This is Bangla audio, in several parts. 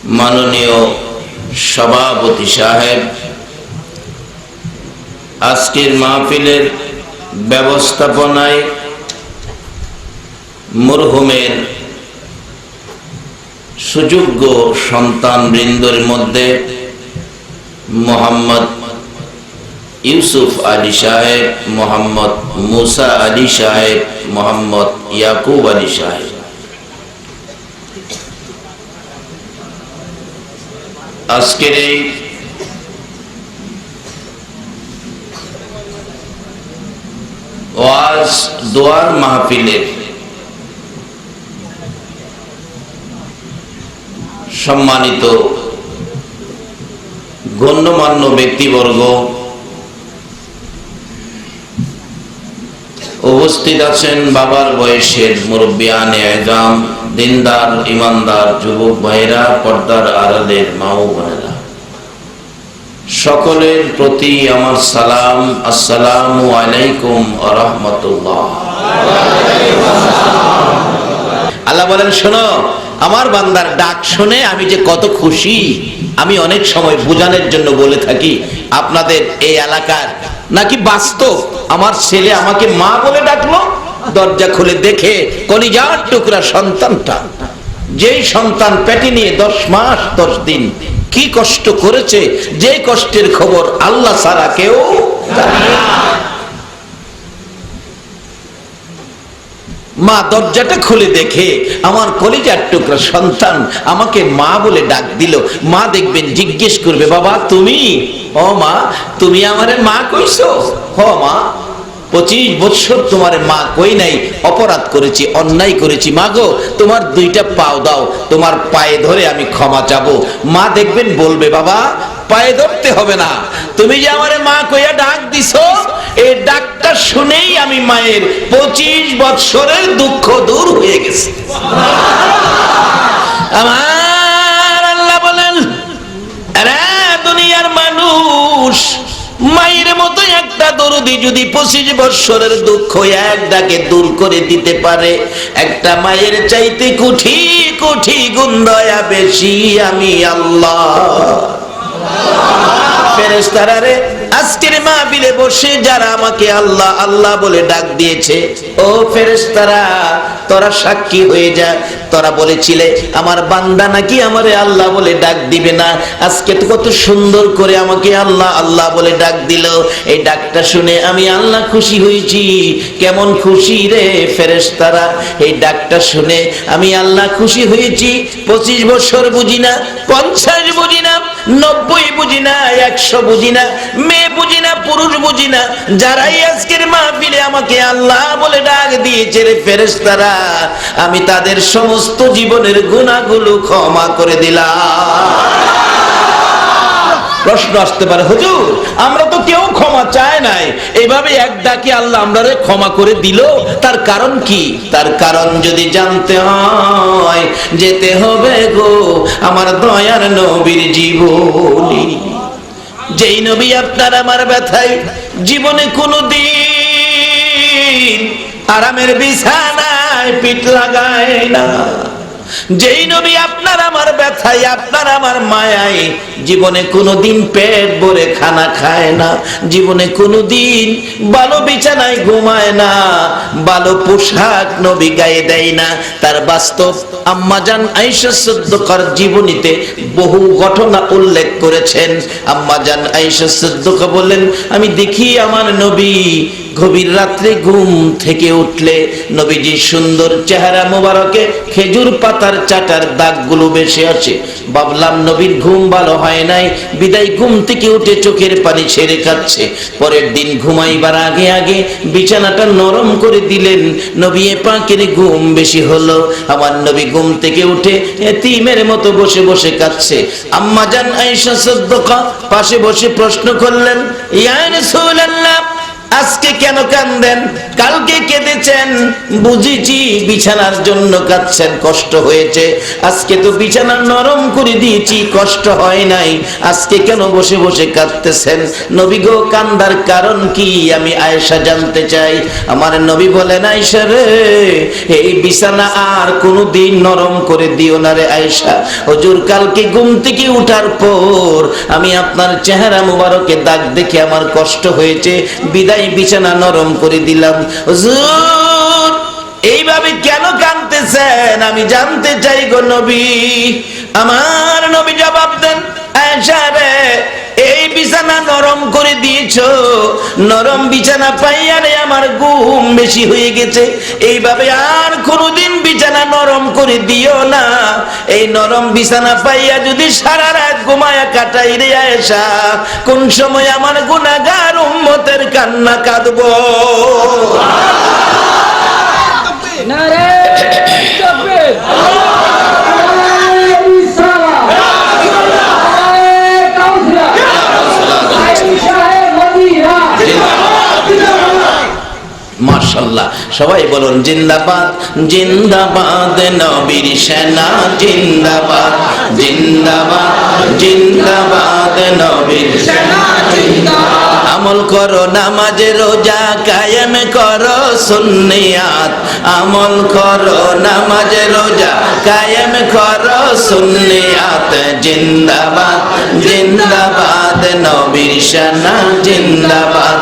মাননীয় সভাপতি সাহেব, আজকের মাহফিলের ব্যবস্থাপনায় মরহুমের সুযোগ্য সন্তান বৃন্দের মধ্যে মোহাম্মদ ইউসুফ আলী সাহেব, মোহাম্মদ মুসা আলী সাহেব, মোহাম্মদ ইয়াকুব আলী সাহেব, আজকের এই ওয়াজ দোয়ার মাহফিলের সম্মানিত গণ্যমান্য ব্যক্তিবর্গ, উপস্থিত আছেন বাবার বয়সের মুরব্বিয়ানে আযম, দিনদার ইমানদার যুবক ভাইরা, পর্দার আড়ালের মা ও বোনেরা, সকলের প্রতি আমার সালাম। আসসালামু আলাইকুম ওয়া রাহমাতুল্লাহ। আল্লাহ বলেন, শোনো, আমার বান্দার ডাক শুনে আমি যে কত খুশি। আমি অনেক সময় বোঝানোর জন্য বলে থাকি, আপনাদের এই এলাকার নাকি বাস্তব, আমার ছেলে আমাকে মা বলে ডাকলো, দরজা খুলে দেখে কলিজার টুকরা সন্তানটা, যেই সন্তান পেটে নিয়ে 10 মাস 10 দিন কি কষ্ট করেছে, যে কষ্টের খবর আল্লাহ ছাড়া কেউ জানে না। মা দরজাটা খুলে দেখে আমার কলিজার টুকরা সন্তান আমাকে মা বলে ডাক দিল। মা দেখবেন জিজ্ঞেস করবে, বাবা তুমি? ও মা, তুমি আমারে মা কইছো? হ মা, 25 বছর তোমার মা কই নাই, অপরাধ করেছি, অন্যায় করেছি, মা গো তোমার 2টা পাও দাও, তোমার পায়ে ধরে আমি ক্ষমা চাবো। মা দেখবেন বলবে, বাবা পায়ে ধরতে হবে না, তুমি যে আমারে মা কইয়া ডাক দিছো, এই ডাকটা শুনেই আমি মায়ের 25 বছরের দুঃখ দূর হয়ে গেছে। আমার আল্লাহ বলেন, আরে দুনিয়ার মানুষ, মায়ের মতো একটা দরদি যদি 25 বছরের দুঃখ এক ডাকে দূর করে দিতে পারে, একটা মায়ের চাইতে কোটি কোটি গুণ দয়া বেশি আমি আল্লাহ। ফেরেশতারা রে, আজকের মাহফিলে বসে যারা আমাকে আল্লাহ আল্লাহ বলে ডাক দিয়েছে, ও ফেরেশতারা তোরা সাক্ষী হয়ে যা। তোরা বলেছিলে আমার বান্দা নাকি আমারে আল্লাহ বলে ডাক দিবে না, আজকে তো কত সুন্দর করে আমাকে আল্লাহ আল্লাহ বলে ডাক দিল। এই ডাকটা শুনে আমি আল্লাহ খুশি হয়েছি। কেমন খুশি রে ফেরেশতারা, এই ডাকটা শুনে আমি আল্লাহ খুশি হয়েছি। 25 বছর বুঝি না, 50 বুঝি না, 90 বুঝি না, 100 বুঝি না, মেয়ে বুঝি না, পুরুষ বুঝি না, যারাই আজকের মাহফিলে আমাকে আল্লাহ বলে ডাক দিয়েছে রে ফেরেশতারা, আমি তাদের সমস্ত জীবনের গুনাহগুলো ক্ষমা করে দিলাম। প্রশ্ন আসতে পারে, হুজুর আমরা তো কেউ ক্ষমা চায় নাই, এইভাবে এক ডাকে আল্লাহ আমরারে ক্ষমা করে দিল, তার কারণ কি? তার কারণ যদি জানতে হয়, যেতে হবে গো আমার দয়ার নবীর জীবনী। যেই নবী আপনার আমার ব্যথায় জীবনে কোনোদিন আরামের বিছানায় পিঠ লাগায় না, যেই নবী আপনার আমার ব্যথায় আপনার আমার মায়ায় জীবনে কোনোদিন পেট ভরে খানা খায় না, জীবনে কোনোদিন ভালো বিছানায় ঘুমায় না, ভালো পোশাক নবী গায়ে দেয় না, তার বাস্তব আম্মাজান আয়েশা সিদ্দিকার জীবনীতে বহু ঘটনা উল্লেখ করেছেন। আম্মাজান আয়েশা সিদ্দিকা বলেন, আমি দেখি আমার নবী গভীর রাত্রে ঘুম থেকে উঠলে নবীজির সুন্দর চেহারা মোবারকে খেজুর পাতার চাটার দাগগুলো ভেসে আসে। ভাবলাম নবীর ঘুম ভালো হয় নাই, বিদায় ঘুম থেকে উঠে চোখের পানি ছেড়ে কাঁদছে। পরের দিন ঘুমাইবার আগে আগে বিছানাটা নরম করে দিলেন, নবী পাকের ঘুম বেশি হলো। আমার নবী ঘুম থেকে উঠে এতিমের মতো বসে বসে কাঁদছে। আম্মাজান আয়েশা সিদ্দিকা পাশে বসে প্রশ্ন করলেন, ইয়া রাসূলুল্লাহ আজকে কেন কান্দেন? কালকে কেঁদেছেন, বুঝেছি বিছানার জন্য কাঁদছেন, কষ্ট হয়েছে। আজকে তো বিছানা নরম করে দিয়েছি, কষ্ট হয় নাই, আজকে কেন বসে বসে কাঁদতেছেন? নবী গো, কান্দার কারণ কি আমি আয়েশা জানতে চাই। আমার নবী বলেন, আয়েশা রে, এই বিছানা আর কোনোদিন নরম করে দিও না রে আয়েশা। হুজুর, কালকে ঘুম থেকে উঠার পর আমি আপনার চেহারা মুবারকে দাগ দেখে আমার কষ্ট হয়েছে, বিদায় বিছানা নরম করে দিলাম। হুজুর, এইভাবে কেন কাঁদতেছেন আমি জানতে চাই গো নবী। আমার নবী জবাব দেন, আয়েশা রে, এই বিছানা নরম করে দিয়েছো, নরম বিছানা পাইয়া রে আমার ঘুম বেশি হয়ে গেছে। এইভাবে আর কোনোদিন বিছানা নরম করে দিও না। এই নরম বিছানা পাইয়া যদি সারা রাত ঘুমায়া কাটাই রে আয়েশা, কোন সময় আমার গুনাহগার উম্মতের কান্না কাঁদবো। নারে তাকবীর। মাশাআল্লাহ, সবাই বলুন জিন্দাবাদ, জিন্দাবাদ নবীর সেনা, জিন্দাবাদ, জিন্দাবাদ, জিন্দাবাদ নবীর সেনা, জিন্দাবাদ। আমল করো নামাজে রোজা কায়েম করো সুন্নিয়াত, আমল করো নামাজে রোজা কায়েম করো সুন্নিয়াত। জিন্দাবাদ, জিন্দাবাদ নবীর সেনা, জিন্দাবাদ,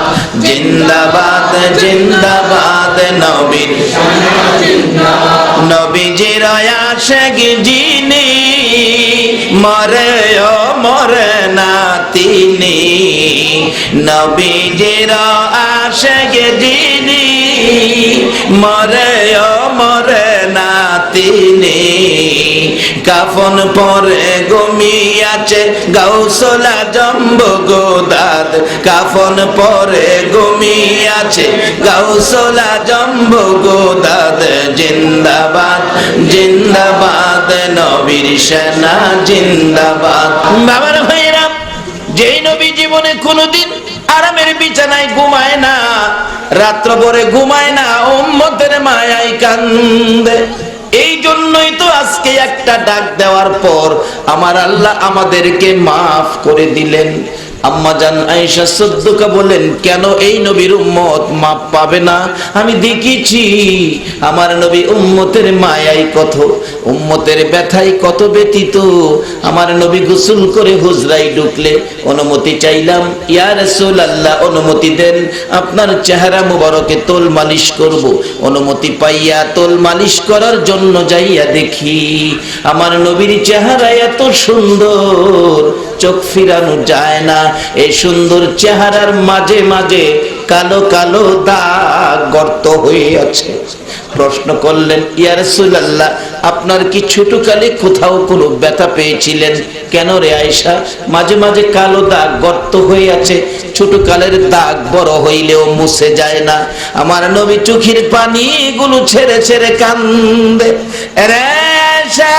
জিন্দাবাদ, জিন্দাবাদ নবীর সেনা, জিন্দাবাদ। নবীজির আশিক যিনি, মরেও মরে না তিনি। নবীজির আশিক যিনি, মরেও মরে না তিনি। কাফন পরে ঘুমিয়াছে গাউসুল আজম বগদাদ, কাফন পরে ঘুমিয়াছে গাউসুল আজম বগদাদ। জিন্দাবাদ, জিন্দাবাদ নবীর সেনা, জিন্দাবাদ। বাবার ভাইরা, যেই নবী জীবনে কোনোদিন আরামের বিছানায় ঘুমায় না, রাত্র ভরে ঘুমায় না, উম্মতের মায়ায় কান্দে। এই জন্যই তো আজকে একটা ডাক দেওয়ার পর আমার আল্লাহ আমাদেরকে মাফ করে দিলেন। আম্মা জান আয়েশা সিদ্দিকা বলেন, কেন এই নবীর উম্মত মাপ পাবে না? আমি দেখেছি আমার নবী উম্মতের মায়াই কত, উম্মতের ব্যথায় কত ব্যতীত। আমার নবী গোসল করে হুজরায় ঢুকলে অনুমতি চাইলাম, ইয়া রাসূলুল্লাহ অনুমতি দেন, আপনার চেহারা মুবারকে তোল মালিশ করব। অনুমতি পাইয়া তোল মালিশ করার জন্য যাইয়া দেখি আমার নবীর চেহারা এত সুন্দর, চোখ ফিরানো যায় না। এই সুন্দর চেহারার মাঝে মাঝে কালো কালো দাগ গর্ত হয়ে আছে। প্রশ্ন করলেন, ইয়া রাসূলুল্লাহ, আপনার কি ছোটকালে কোথাও কোনো ব্যথা পেয়েছিলেন? কেন রে আয়েশা, মাঝে মাঝে কালো দাগ গর্ত হয়ে আছে, ছোটকালের দাগ বড় হইলেও মুছে যায় না। আমার নবী চোখের পানি গুলো ছেড়ে ছেড়ে কান্দে। রে আয়েশা,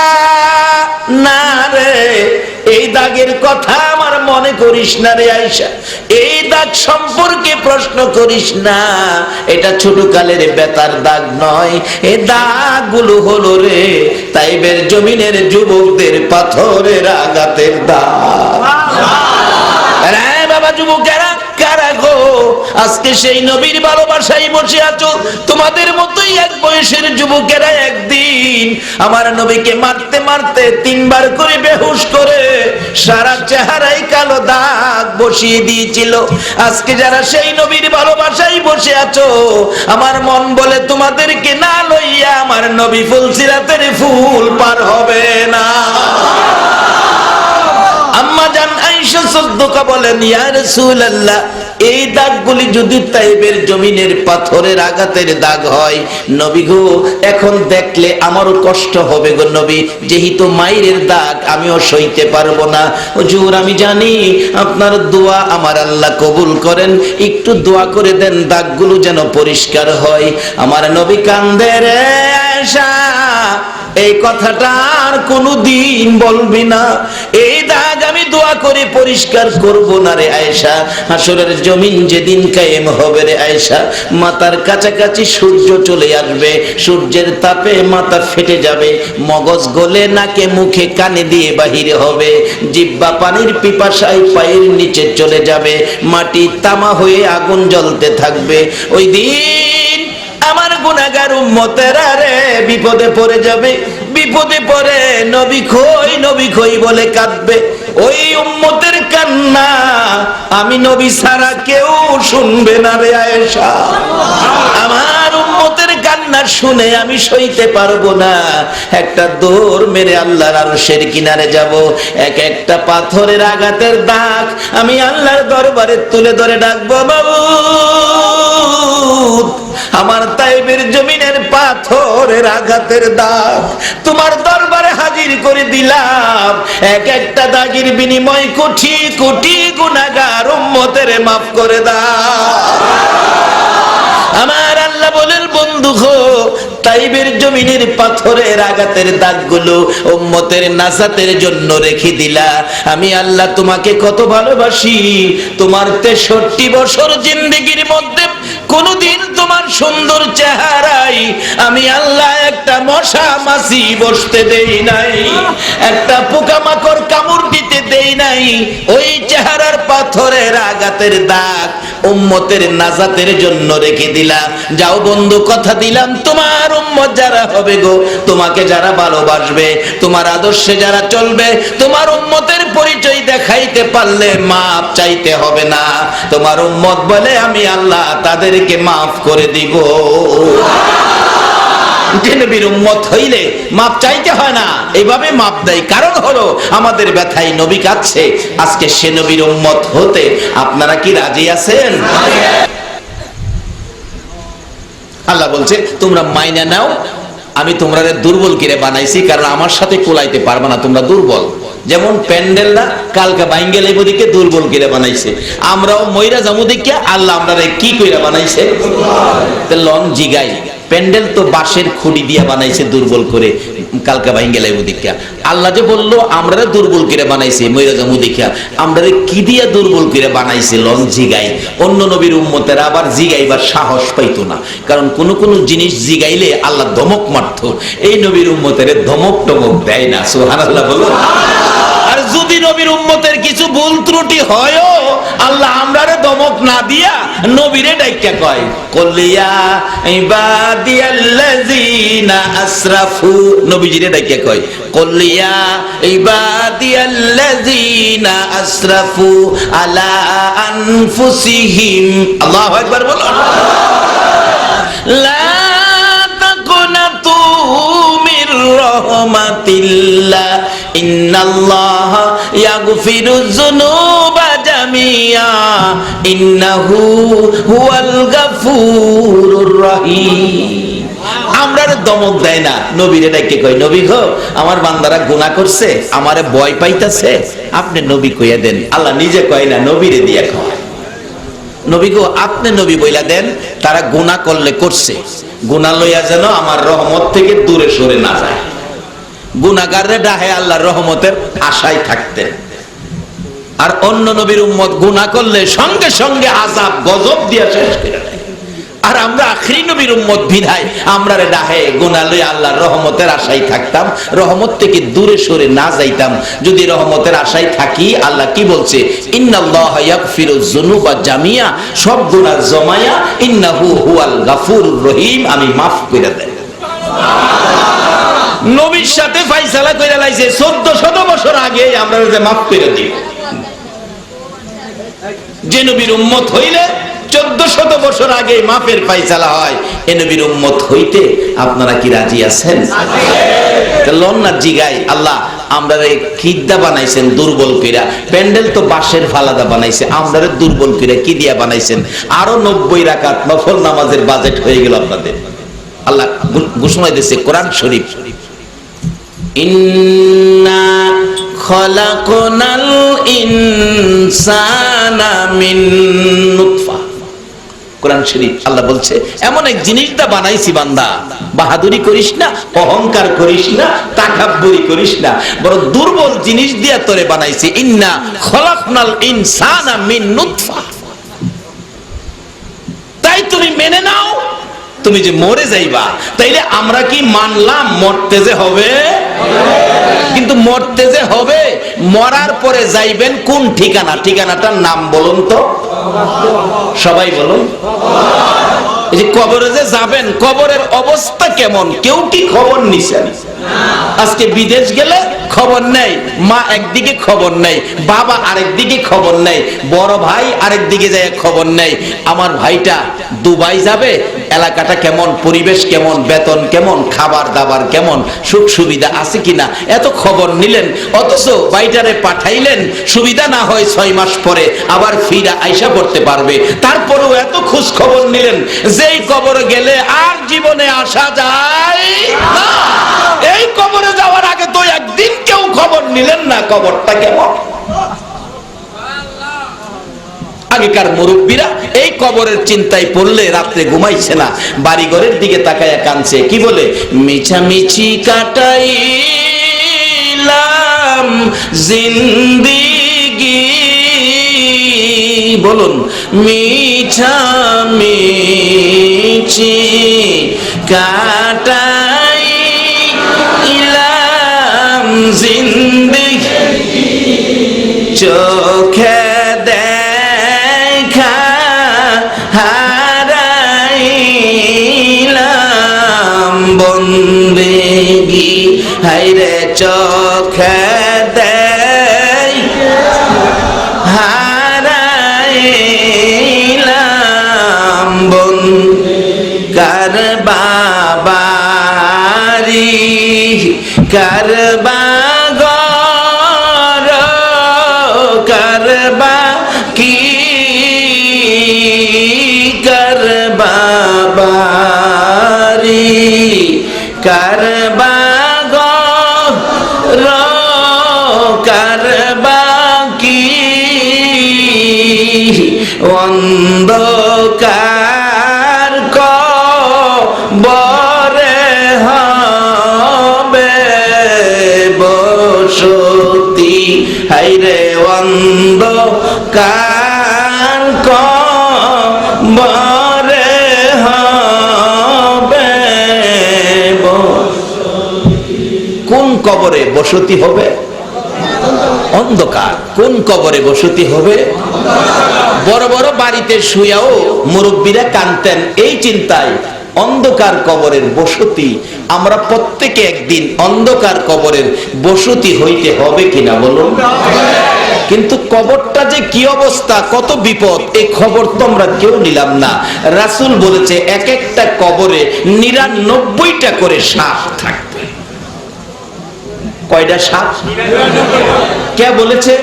না রে, এই দাগের কথা আমার মনে করিস না রে আয়েশা, এই দাগ সম্পর্কে প্রশ্ন করিস না। এটা ছোটকালের ব্যথার দাগ নয়, এই দাগগুলো হলো রে তাইবের জমিনের যুবকদের পাথরের আঘাতের দাগ। রে বাবা যুবকেরা, কারা গো আজকে সেই নবীর ভালোবাসায় বসে আছো? তোমাদের মতোই এক বয়সের যুবকেরা একদিন আমার নবীকে মারতে মারতে 3 বার করে বেহুশ করে সারা চেহারায় কালো দাগ বসিয়ে দিয়েছিল। আজকে যারা সেই নবীর ভালোবাসায় বসে আছো, আমার মন বলে তোমাদেরকে না লইয়া আমার নবী ফুলসিরাতের ফুল পার হবে না। আম্মা জান আয়েশা সিদ্দিকা বলেন, ইয়া রাসূলুল্লাহ, এই দাগগুলি যদি তাইবের জমিনের পাথরের আঘাতের দাগ হয়, নবী গো, এখন দেখলে আমারও কষ্ট হবে গো নবী, যেহেতু মায়ের দাগ আমিও সইতে পারবো না। হুজুর, আমি জানি আপনার দোয়া আমার আল্লাহ কবুল করেন, একটু দোয়া করে দেন দাগগুলো যেন পরিষ্কার হয়। আমার নবী কান্দে, রে আয়েশা, এই কথাটা আর কোনোদিন বলবি না। এই দাগ দাগ আমি দোয়া করে পরিষ্কার করব না রে আয়েশা। হাসরের জমিন যেদিন কায়েম হবে রে আয়েশা, মাথার কাছাকাছি সূর্য চলে আসবে, সূর্যের তাপে মাথা ফেটে যাবে, মগজ গলে নাকে মুখে কানে দিয়ে বাহিরে হবে, জিহ্বা পানির পিপাসায় পায়ের নিচে চলে যাবে, মাটি তামা হয়ে আগুন জ্বলতে থাকবে। ওই দিন আমার গুনাহগার উম্মতেরা রে বিপদে পড়ে যাবে, বিপদে পড়ে নবী খই বলে কাঁদবে। ওই উম্মতের কান্না আমি নবী ছাড়া কেউ শুনবে না রে আয়েশা। আমার উম্মতের কান্না শুনে আমি সইতে পারবো না। একটা দৌড় মেরে আল্লাহর আরশের কিনারে যাব, এক একটা পাথরের আঘাতের দাগ আমি আল্লাহর দরবারে তুলে ধরে ডাকবো, মাবুদ আমার তাইবের জমিনের পাথরের আঘাতের দাগ তোমার দরবারে হাজির করে দিলাম। এক একটা দাগের বিনিময় কোটি কোটি গুনাহগার উম্মতের মাফ করে দাও। আমার আল্লাহ বলেন, বন্ধু গো, তাইবের জমিনের পাথরের আঘাতের দাগগুলো উম্মতের নাজাতের জন্য রেখে দিলা। আমি আল্লাহ তোমাকে কত ভালোবাসি। তোমার 63 বছর জিন্দেগির মধ্যে কোনদিন তোমার সুন্দর চেহারায় আমি আল্লাহ একটা মশা মাছি বসতে দেই নাই, একটা পোকামাকড় কামড় দিতে দেই নাই। ওই চেহারার পাথরের আঘাতের দাগ উম্মতের নাজাতের জন্য রেখে দিলা। যাও বন্ধু, কথা দিলাম তোমার উম্মত যারা হবে গো, তোমাকে যারা ভালোবাসবে, তোমার আদর্শে যারা চলবে, তোমার উম্মতের পরিচয় দেখাইতে পারলে মাপ চাইতে হবে না। তোমার উম্মত বলে আমি আল্লাহ তাদেরকে মাফ করে দিব। যে নবীর উম্মত হইলে মাপ চাইতে হয় না, এইভাবে মাপ দেয়। কারণ হলো আমাদের ব্যথায় নবী কাঁদছে। আজকে সে নবীর উম্মত হতে আপনারা কি রাজি আছেন? আল্লাহ বলছে, তোমরা মাইনা নাও, আমি তোমরা দুর্বল করে বানাইছি, কারণ আমার সাথে কোলাইতে পারবে না, তোমরা দুর্বল। যেমন প্যান্ডেলরা কালকে বাইঙ্গে লেবু দিকে দুর্বল করে বানাইছে, আমরাও ময়রা জামু দিকে আল্লাহ আমরা কি কইরা বানাইছে লন জিগাই। প্যান্ডেল তো বাঁশের খুঁটি দিয়া বানাইছে দুর্বল করে, কালকা বাইঙ্গে লেবু দিকা। আল্লাহ যে বললো আমরা দুর্বল করে বানাইছে ময়রা জামু দিকা, আমরা কি দিয়া দুর্বল করে বানাইছে লন জিগাই। অন্য নবীর উম্মতেরা আবার জিগাইবার সাহস পাইতো না, কারণ কোন কোন জিনিস জিগাইলে আল্লাহ ধমক মারত। এই নবীর উম্মতের ধমক টমক দেয় না। সুবহানাল্লাহ বলো। আর যদি নবীর উম্মতের কিছু ভুল ত্রুটি হয়ও আল্লাহ আমরারে ধমক না দিয়া নবীরে ডাইকা কয়, কলিয়া ইবাদিয়াল্লাযিনা আসরাফু, নবীজিরে ডাইকা কয় কলিয়া ইবাদিয়াল্লাযিনা আসরাফু আলা আনফুসিহিম। আল্লাহু আকবার বলো। লা তাকুনাতু মির রাহমাতিল্লাহ ইন্নাল্লাহা ইয়াগফিরুয যুনুবা জামিআ ইন্নাহু হুয়াল গাফুরুর রহিম। আমরার দমক দেয় না, নবীরে ডাকে কয়, নবী গো আমার বান্দারা গুনাহ করছে, আমারে ভয় পাইতাছে, আপনি নবী কইয়া দেন। আল্লাহ নিজে কয় না, নবীরে দিয়া কয়, নবী গো আপনি নবী বইলা দেন, তারা গুনাহ করলে করছে, গুনাহ লইয়া যেন আমার রহমত থেকে দূরে সরে না যায়। গুনাহগাররে ডাহে আল্লাহর রহমতের আশায় থাকতেন। আর অন্য নবীর উম্মত গুনাহ করলে সঙ্গে সঙ্গে আযাব গজব দিয়া শেষ করে দেয়। আর আমরা আখিরি নবীর উম্মত বিধায় আমরা ডাহে গুনাহ লইয়া আল্লাহর রহমতের আশায় থাকতাম, রহমত থেকে দূরে সরে না যাইতাম। যদি রহমতের আশায় থাকি, আল্লাহ কি বলছে, ইন্নাল্লাহা ইয়াগফিরুয যুনুবা জামিআ, সব গুনাহ জমায়া, ইন্নাহু হুয়াল গাফুরুর রহিম, আমি মাফ কইরা দেই। নবীর সাথে ফাইসালা কইরা লাইছে 1400 বছর আগে আমরা যে মাফ করে দিই। যে নবীর উম্মত হইলে 1400 বছর আগে মাফের ফাইসালা হয়, এ নবীর উম্মত হইতে আপনারা কি রাজি আছেন? লন না জিগাই, আল্লাহ আমরা কিদ্দা বানাইছেন দুর্বল কইরা, প্যান্ডেল তো বাঁশের ফালাদা বানাইছে, আমরা দুর্বল কইরা কি দিয়া বানাইছেন? আরো 90 রাকাত নফল নামাজের বাজেট হয়ে গেল আপনাদের। আল্লাহ ঘোষণা দিয়েছে কোরআন শরীফ, ইন্না খলাকনাল ইনসানা মিন নুতফা। কোরআন শরীফ আল্লাহ বলছে এমন এক জিনিসটা বানাইছি বান্দা বাহাদুরি করিস না, অহংকার করিস না, তাকাব্বুরি করিস না, বড় দুর্বল জিনিস দিয়ে তোরে বানাইছি। ইন্না খলাকনাল ইনসানা মিন নুতফা। তাই তুমি মেনে নাও তুমি যে মরে যাইবা, তাইলে আমরা কি মানলাম মরতে যে হবে? কিন্তু মরতে যে হবে, মরার পরে যাইবেন কোন ঠিকানা? ঠিকানাটার নাম বলুন তো, সবাই বলুন। এই যে কবরে যে যাবেন, কবরের অবস্থা কেমন কেউ কি খবর নিছেন? আজকে বিদেশ গেলে খবর নেই, মা একদিকে খবর নেই, বাবা আরেকদিকে খবর নেই, বড় ভাই আরেকদিকে যায় খবর নেই। আমার ভাইটা দুবাই যাবে, এলাকাটা কেমন, পরিবেশ কেমন, বেতন কেমন, খাবার দাবার কেমন, সুখ সুবিধা আছে কিনা, এত খবর নিলেন। অথচ ভাইটারে পাঠাইলেন, সুবিধা না হয় 6 মাস পরে আবার ফিরা আইসা পড়তে পারবে, তারপরেও এত খোঁজ খবর নিলেন। যেই কবরে গেলে আর জীবনে আসা যায় না, এই কবরে যাওয়ার আগে তো একদিন কেউ খবর নিলেন না কবরটা কেমন। আগেকার মুরব্বীরা এই কবরের চিন্তায় পড়লে রাত্রে ঘুমাইছে না, বাড়িঘরের দিকে তাকায়া কাঁদছে। কি বলে? মিছামিছি কাটাইলাম জিন্দেগি, বলুন, মিছামিছি কাটাইলাম জিন্দেগি, চোখে দেখা হারাইলাম বন্দেগি। হাইরে চোখে দেখা হারাইলাম বন্দেগি। কার বাবারি কার বাগর কার বা কি কার বাবারি কার বাগর কার বা কি অন্ধকার কবরে হবে বসতি। হাইরে অন্ধকার কবরে হবে বসতি। কোন কবরে বসতি হবে? অন্ধকার। কোন কবরে বসতি হবে? বড় বড় বাড়িতে শুয়াও মুরব্বীরা কাঁদতেন এই চিন্তায়, অন্ধকার কবরের বসতি। আমরা প্রত্যেকে একদিন অন্ধকার কবরের বসতি হইতে হবে কিনা বলুন? কিন্তু কবরটা যে কি অবস্থা, কত বিপদ, এই খবর তো আমরা কেউ নিলাম না। রাসূল বলেছে এক একটা কবরে 99টা করে সাপ থাকবে। কয়টা সাপ? কে বলেছে?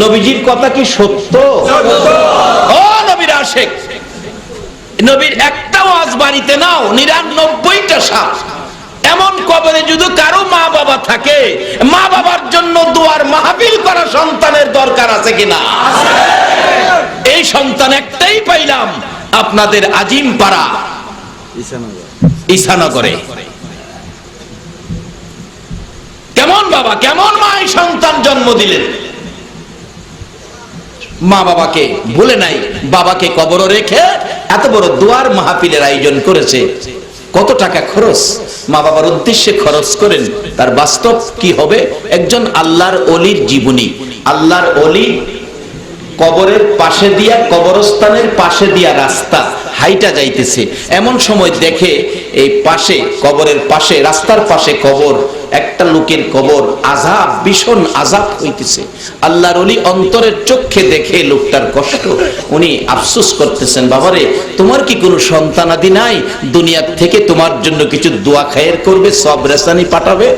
নবীজির কথা কি সত্য? ও নবীর আশিক, নবীর একটা ওয়াজ বাড়িতে নাও, 99টা সাপ। এমন কবরে যদি কারো মা বাবা থাকে, মা বাবার জন্য দুয়ার মাহফিল করা সন্তানের দরকার আছে কিনা? এই সন্তান একটাই পাইলাম আপনাদের আজিম পাড়া ঈসানগরে। কেমন বাবা কেমন মা এই সন্তান জন্ম দিলেন, মা বাবাকে ভুলে নাই, বাবাকে কবরে রেখে এত বড় দুয়ার মাহফিলের আয়োজন করেছে। কত টাকা খরচ মা বাবার উদ্দেশ্যে খরচ করেন, তার বাস্তব কি হবে? একজন আল্লাহর ওলির জীবনী। আল্লাহর ওলি কবরের পাশে দিয়া, কবরস্থানের পাশে দিয়া রাস্তা হাইটা যাইতেছে, এমন সময় দেখে এই পাশে কবরের পাশে, রাস্তার পাশে কবর, একটা লোকের কবর, আযাব, ভীষণ আযাব হইতেছে। আল্লাহর ওলি অন্তরের চোখে দেখে লোকটার কষ্ট, উনি আফসোস করতেছেন, বাবারে তোমার কি কোনো সন্তানাদি নাই? দুনিয়ার থেকে তোমার জন্য কিছু দোয়া খায়ের করবে, সব রেসানি পাঠাবে।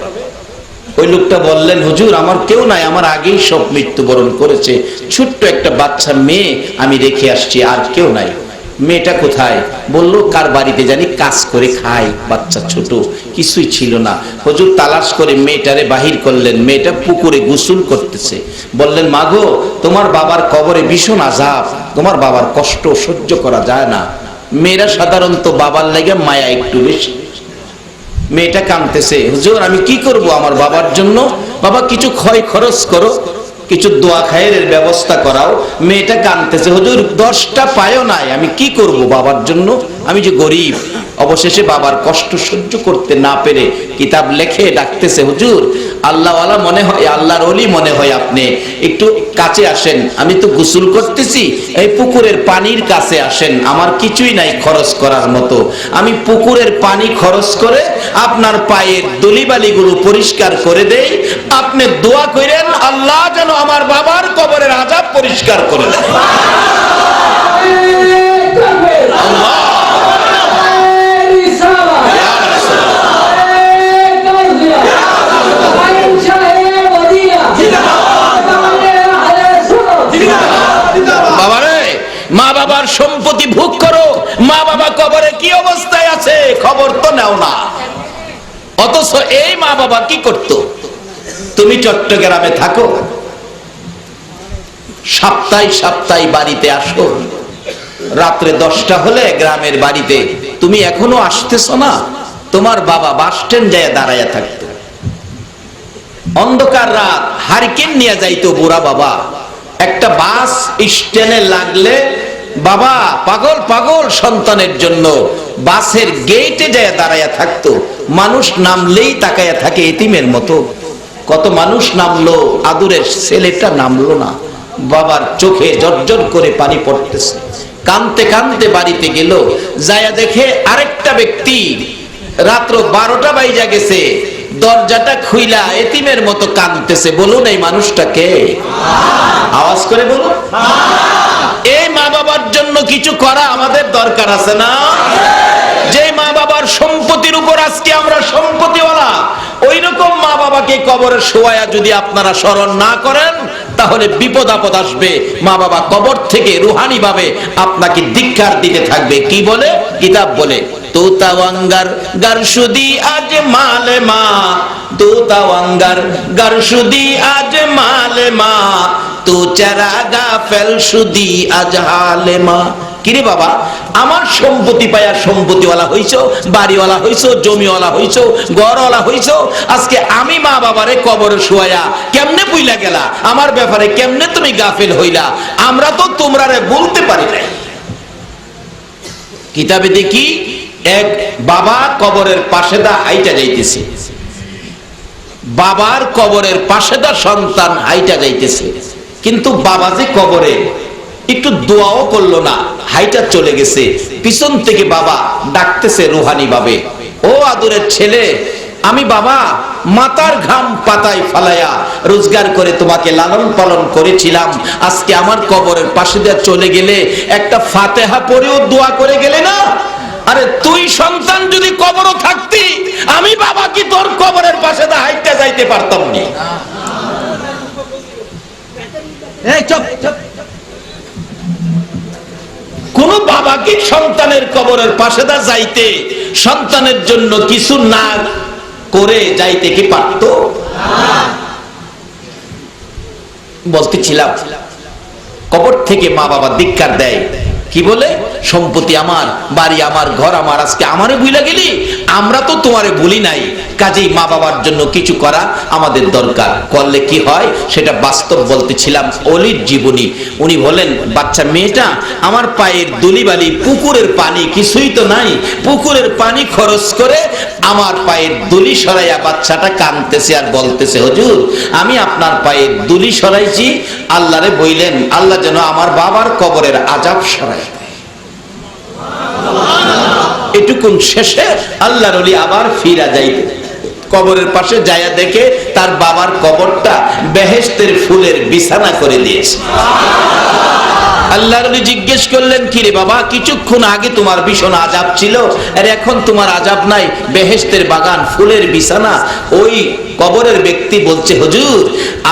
ওই লোকটা বললেন, হুজুর আমার কেউ নাই, আমার আগেই সব মৃত্যুবরণ করেছে, ছোট্ট একটা বাচ্চা মেয়ে আমি রেখে আসছি, আর কেউ নাই। মেয়েটা কোথায়? বললো কার বাড়িতে জানি কাজ করে খায়, বাচ্চা ছোট, কিছুই ছিল না। হুজুর তালাশ করে মেয়েটারে বাহির করলেন, মেয়েটা পুকুরে গোসল করতেছে। বললেন, মাগো তোমার বাবার কবরে ভীষণ আযাব, তোমার বাবার কষ্ট সহ্য করা যায় না, মেয়েরা সাধারণত বাবার লাগে মায়া একটু বেশি। মেয়েটা কাঁদতেছে, হুজুর আমি কি করব আমার বাবার জন্য? বাবা কিছু ক্ষয় খরচ করো, কিছু দোয়া খায়ের ব্যবস্থা করাও। মেয়েটা কাঁদতেছে, হুজুর 10টা পায়ও নাই, আমি কি করব বাবার জন্য, আমি যে গরিব। অবশেষে বাবার কষ্ট সহ্য করতে না পেরে কিতাব লেখে ডাকতেছে, হুজুর আল্লাহওয়ালা মনে হয়, আল্লাহর ওলি মনে হয়, আপনি একটু কাছে আসেন, আমি তো গোসল করতেছি, এই পুকুরের পানির কাছে আসেন, আমার কিছুই নাই খরচ করার মতো, আমি পুকুরের পানি খরচ করে আপনার পায়ের ধুলিবালিগুলো পরিষ্কার করে দেই, আপনি দোয়া করেন আল্লাহ যেন আমার বাবার কবরের আযাব পরিষ্কার করে দেয়। আল্লাহ বাবারে, মা বাবার সম্পত্তি ভোগ করো, মা বাবা কবরে কি অবস্থায় আছে খবর তো নাও না। অথচ এই মা বাবা কি করত? তুমি চট্টগ্রামে থাকো, সপ্তাহে সপ্তাহে বাড়িতে আসো, রাত্রে 10টা হলে গ্রামের বাড়িতে তুমি এখনো আসতেছো না, তোমার বাবা বাস স্ট্যান্ড যায় দাঁড়াইয়া থাকতো। অন্ধকার রাত হারিকেন নিয়ে যাইতো বুড়া বাবা, একটা বাস স্ট্যান্ডে লাগলে বাবা পাগল পাগল সন্তানের জন্য বাসের গেটে যায় দাঁড়াইয়া থাকতো। মানুষ নামলেই তাকাইয়া থাকে এতিমের মতো। কত মানুষ নামলো, আদুরের ছেলেটা নামলো না, বাবার চোখে জর্জর করে পানি পড়তেছে। কাঁদতে কাঁদতে বাড়িতে গেল, যায়া দেখে আরেকটা ব্যক্তি রাত্র 12টা বাইজা গেছে, দরজাটা খুইলা এতিমের মতো কাঁদতেছে। বলুন এই মানুষটাকে, আওয়াজ করে বলুন। এই মা বাবার জন্য কিছু করা আমাদের দরকার আছে না? যে মা বাবার সম্পত্তির উপর আজকে আমরা সম্পত্তিওয়ালা, ওই রকম মা বাবাকে কবরে শোয়ায়া যদি আপনারা স্মরণ না করেন, তাহলে বিপদ আপদ আসবে। মা বাবা কবর থেকে রুহানি ভাবে আপনাকে ধিক্কার দিতে থাকবে। কি বলে কিতাব বলে, তোতাওয়াঙ্গার গারসুদি আজ মালে মা, তোতাওয়াঙ্গার গারসুদি আজ মালে মা, তো চারাগা ফেলসুদি আজ হালে মা। কিরে বাবা, আমার সম্পত্তি পায়া সম্পত্তিওয়ালা হইছো, বাড়িওয়ালা হইছো, জমিওয়ালা হইছো, ঘরওয়ালা হইছো, আজকে আমি মা বাবারে কবরে শুয়ায়া কেমনে বুইলা গেলা, আমার ব্যাপারে কেমনে তুমি গাফিল হইলা? আমরা তো তোমরারে বলতে পারি নাই। কিতাবে দেখি এক বাবা কবরের পাশে দা হাইটা যাইতেছে, বাবার কবরের পাশে দা সন্তান হাইটা যাইতেছে, কিন্তু বাবা যে কবরে একটু দোয়াও করলো না, হাইটা চলে গেছে। পিছন থেকে বাবা ডাকতেছে রুহানি ভাবে, ও আদরের ছেলে, আমি বাবা মাথার ঘাম পাতায় ফালাইয়া রোজগার করে তোমাকে লালন পালন করেছিলাম, আজকে আমার কবরের পাশে দিয়ে চলে গেলে একটা ফাতিহা পড়েও দোয়া করে গেলে না। আরে তুই সন্তান যদি কবরও থাকতি, আমি বাবা কি তোর কবরের পাশে দিয়ে হাইটা যাইতে পারতাম না? এই চুপ চুপ। কোন বাবা কি সন্তানের কবরের পাশে দা যাইতে, সন্তানের জন্য কিছু না করে যাইতে কি পারতো? বলতেছিলাম কবর থেকে মা বাবা ধিক্কার দেয়, কি বলে, সম্পত্তি আমার, বাড়ি আমার, ঘর আমার, আজকে আমারে ভুলে গেলি, আমরা তো তোমারে ভুলি নাই। কাজেই মা বাবার জন্য কিছু করা আমাদের দরকার। করলে কি হয় সেটা বাস্তব বলতেছিলাম। অলির জীবনী, উনি বলেন, বাচ্চা মেয়েটা আমার পায়ের দুলিবালি, পুকুরের পানি কিছুই তো নাই, পুকুরের পানি খরচ করে আমার পায়ের দুলি সরাইয়া বাচ্চাটা কাঁদতেছে আর বলতেছে, হুজুর আমি আপনার পায়ের দুলি সরাইছি, আল্লাহরে বইলেন আল্লাহ যেন আমার বাবার কবরের আযাব সরায়। এটুকুন শেষে আল্লাহর ওলি আবার ফিরা যাইতে কবরের পাশে যায়া দেখে তার বাবার কবরটা বেহেশতের ফুলের বিছানা করে দিয়েছে। আল্লাহর ওলি জিজ্ঞেস করলেন, কি রে বাবা, কিছুক্ষণ আগে তোমার ভীষণ আযাব ছিল, আর এখন তোমার আযাব নাই, বেহেশতের বাগান, ফুলের বিছানা, ওই কবরের ব্যক্তি বলছে, হুজুর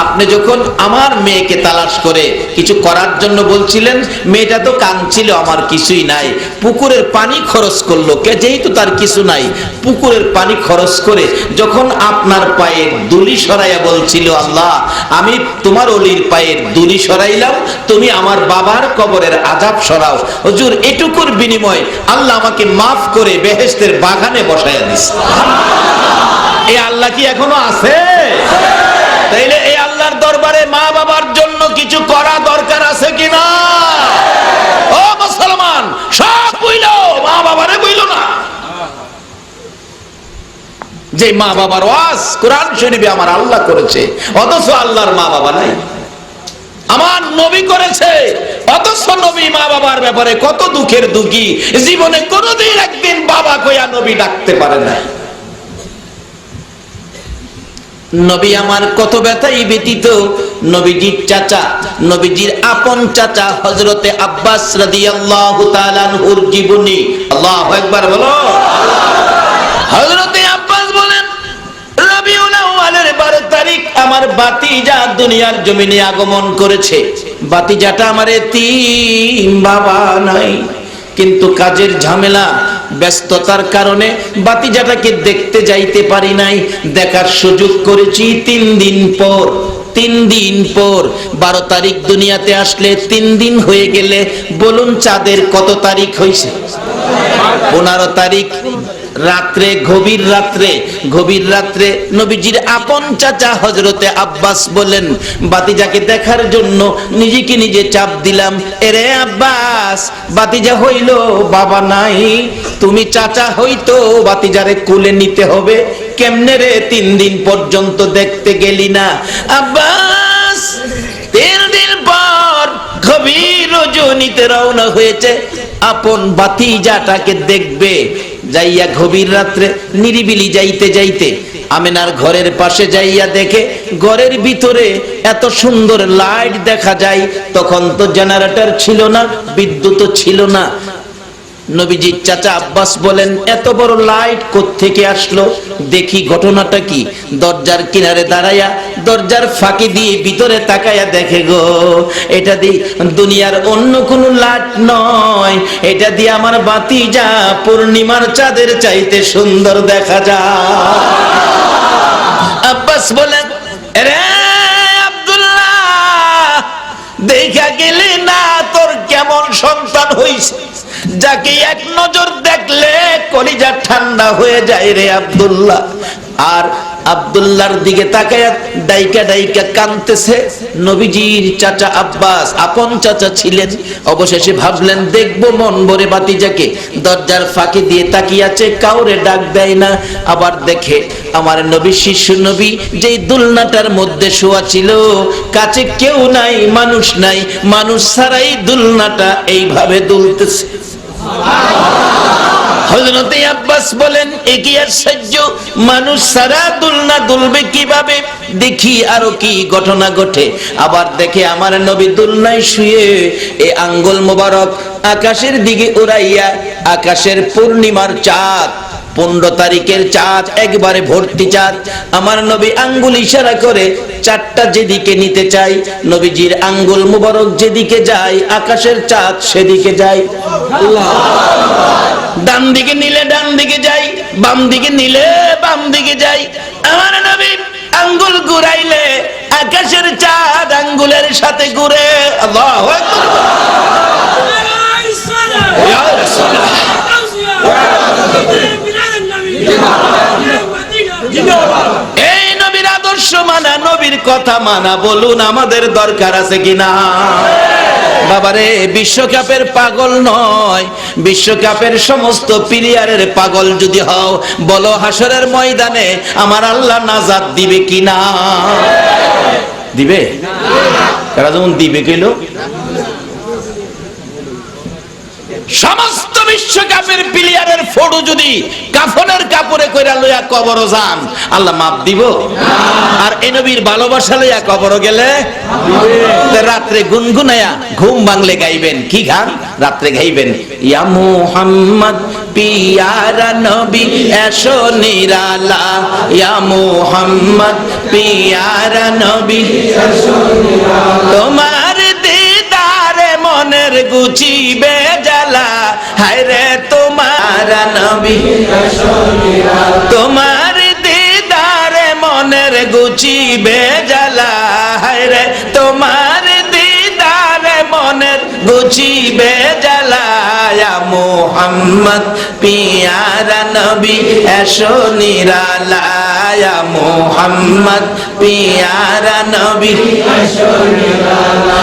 আপনি যখন আমার মেয়েকে তালাশ করে কিছু করার জন্য বলছিলেন, মেয়েটা তো কাঁদছিল আমার কিছুই নাই, পুকুরের পানি খরচ করলো, যেহেতু তার কিছু নাই পুকুরের পানি খরচ করে যখন আপনার পায়ের দুলি সরাইয়া বলছিল, আল্লাহ আমি তোমার ওলির পায়ের দুলি সরাইলাম, তুমি আমার বাবার কবরের আযাব সরাও। হুজুর এটুকুর বিনিময় আল্লাহ আমাকে মাফ করে বেহেশতের বাগানে বসায়া দিছে। এই আল্লাহ কি এখনো আছে? তাইলে এই আল্লাহর দরবারে মা বাবার জন্য কিছু করা দরকার আছে কিনা? ও মুসলমান, সব বইলো, মা বাবারে বইলো না। যে মা বাবার ওয়াজ কোরআন শরীফে আমার আল্লাহ করেছে, অথচ আল্লাহর মা বাবা নাই। আমার নবী করেছে, অথচ নবী মা বাবার ব্যাপারে কত দুঃখের দুঃখী, জীবনে কোনোদিন একদিন বাবা কইয়া নবী ডাকতে পারে না। নবী আমার কত ব্যথাই ব্যতীত নবীজির চাচা, নবীজির আপন চাচা হযরতে আব্বাস রাদিয়াল্লাহু তাআলা আনহুর জীবনী। আল্লাহু আকবার বলো। হযরতে আব্বাস বলেন, রবিউল আউয়ালের 12 তারিখ আমার ভাতিজা দুনিয়ার জমিনে আগমন করেছে। ভাতিজাটা আমার এতিম, বাবা নাই, কিন্তু কাজের ঝামেলা ব্যস্ততার কারণে ভাতিজাটাকে দেখতে যাইতে পারি নাই। দেখার সুযোগ করেছি 3 দিন পর। 3 দিন পর 12 তারিখ দুনিয়াতে আসলে 3 দিন হয়ে গেলে বলুন চাঁদের কত তারিখ হইছে? 15 তারিখ রাত্রে, গভীর রাত্রে নবীজির আপন চাচা হযরতে আব্বাস বলেন, ভাতিজাকে দেখার জন্য নিজেকে নিজে চাপ দিলাম, এরে আব্বাস ভাতিজা হইল, বাবা নাই, তুমি চাচা হইতো ভাতিজারে কোলে নিতে হবে, কেমনে রে 3 দিন পর্যন্ত দেখতে গেলি না? আব্বাস 3 দিন পর গভীর রজনীতে রওনা হয়েছে আপন ভাতিজাটাকে দেখবে। যাইয়া গভীর রাত্রে নিরিবিলি যাইতে যাইতে আমেনার ঘরের পাশে যাইয়া দেখে ঘরের ভিতরে এত সুন্দর লাইট দেখা যায়। তখন তো জেনারেটর ছিল না, বিদ্যুৎ ছিল না। নবীজির চাচা আব্বাস বলেন, এত বড় লাইট কোত্থেকে আসলো? দেখি ঘটনাটা কি। দরজার কিনারে দাঁড়াইয়া দরজার ফাঁকি দিয়ে ভিতরে তাকায়া দেখে, গো এটা দিয়ে দুনিয়ার অন্য কোনো লাইট নয়, এটা দিয়ে আমার ভাতিজা পূর্ণিমার চাঁদের চাইতে সুন্দর দেখা যায়। আব্বাস বলেন, রে আব্দুল্লাহ দেখা গেলি না তোর কেমন সন্তান হইছে, যাকে এক নজর দেখলে কলিজা ঠান্ডা হয়ে যায় রে আব্দুল্লাহ। আর আব্দুল্লাহর দিকে তাকায়া ডাইকা ডাইকা কাঁদতেছে নবীজির চাচা আব্বাস, আপন চাচা ছিলেন। অবশেষে ভাবলেন দেখবো মন ভরে ভাতিজাকে। দরজার ফাঁকি দিয়ে তাকিয়াছে, কাউরে ডাক দেয় না। আবার দেখে আমার নবী শিশু নবী যেই দুলনাটার মধ্যে শোয়া ছিল, কাছে কেউ নাই, মানুষ নাই, মানুষ ছাড়াই দুলনাটা এইভাবে দুলতেছে। হযরতে আব্বাস বলেন, এ কি আশ্চর্য, মানুষ সারা দুলনা দুলবে কিভাবে? দেখি আরো কি ঘটনা ঘটে। আবার দেখে আমার নবী দুলনায় শুয়ে এই আঙ্গুল মোবারক আকাশের দিকে উড়াইয়া, আকাশের পূর্ণিমার চাঁদ, 15 তারিখের চাঁদ, একবারে ভর্তি চাঁদ। আমার নবী আঙ্গুল ইশারা করে চাঁদটা যেদিকে নিতে চাই, নবীজির আঙ্গুল মুবারক যেদিকে যায় আকাশের চাঁদ সেদিকে যায়। ডান দিকে নিলে ডান দিকে যাই, বাম দিকে নিলে বাম দিকে যাই। আমার নবী আঙ্গুল ঘুরাইলে আকাশের চাঁদ আঙ্গুলের সাথে ঘুরে। আল্লাহু আকবার। এই নবীর আদর্শ মানা, নবীর কথা মানা, বলুন আমাদের দরকার আছে কিনা? বাবারে, বিশ্বকাপের পাগল নয়, বিশ্বকাপের সমস্ত প্লেয়ারের পাগল যদি হও, বলো হাসরের ময়দানে আমার আল্লাহ নাজাত দিবে কিনা? দিবে? তারা যেমন দিবে কইল, সমস্ত বিশ্বকাপের প্লেয়ারের ফটো যদি কাফনের কাপড়ে কইরা লইয়া কবরও যান, আল্লাহ মাপ দিব? আর এই নবীর ভালোবাসা লইয়া কবরও গেলে রাত্রে গুনগুনায়া ঘুম ভাঙলে গাইবেন কি গান? রাত্রে গাইবেন, ইয়া মুহাম্মদ পিয়ারা নবী এসো নিরালা ইয়া মুহাম্মদ পিয়ারা নবী তোমার দিদারে মনের গুচিবে জ্বালা হায় রে তোমার নবী তোমার দিদারে মনের গুচিবে জ্বালা হায় রে তোমার দিদারে মনের গুচিবে জ্বালা ইয়া মুহাম্মদ পিয়ারা নবী এসো নিরালা ইয়া মুহাম্মদ পিয়ারা নবী এসো নিরালা